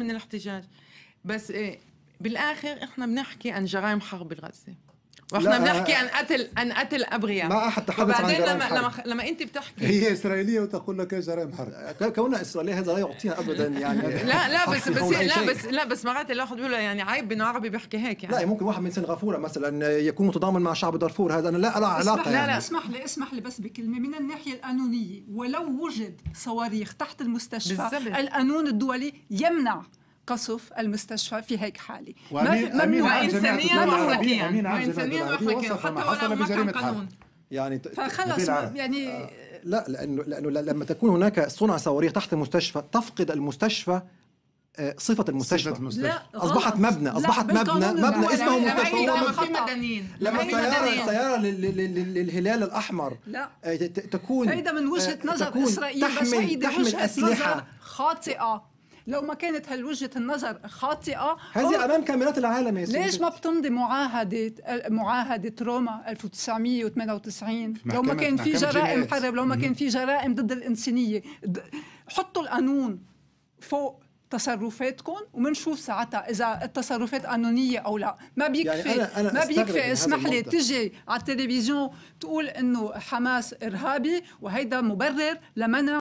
من الاحتجاج. بس بالاخر احنا بنحكي عن جرائم حرب بغزه، واحنا بنحكي عن قتل ابرياء. ما احد تحدث عن جرائم حرب. لما انت بتحكي هي اسرائيليه وتقول لك جرائم حرب. كونها اسرائيليه هذا لا يعطيها ابدا يعني بس مرات الواحد بيقول يعني عيب انه عربي بيحكي هيك يعني. لا ممكن واحد من سنغافوره مثلا يكون متضامن مع شعب دارفور، هذا انا لا علاقه يعني. لا اسمح لي بس بكلمه من الناحيه القانونيه، ولو وجد صواريخ تحت المستشفى بالزبط. القانون الدولي يمنع قصف المستشفى في هيك حالة. ممنوع إنسانيا وأخلاقيا حتى ولو ما كان قانون. يعني فخلص يعني لا لأنه لما تكون هناك صنع صواريخ تحت المستشفى تفقد المستشفى صفة المستشفى. أصبحت مبنى اسمه مستشفى. لما سيارة للهلال الأحمر تكون هيدا من وجهة نظر إسرائيل، بس هيدا وجهة نظر خاطئة. لو ما كانت هالوجهة النظر خاطئة هذه أمام كاميرات العالم يا سيدي. ليش ما بتمضي معاهدة روما 1998 لو ما كان في جرائم حرب، لو ما كان في جرائم ضد الإنسانية؟ حطوا القانون فوق تصرفاتكم ومنشوف ساعتها إذا التصرفات قانونية أو لا. ما بيكفي يعني ما بيكفي اسمح لي تجي على التلفزيون تقول إنه حماس إرهابي وهيدا مبرر لمنع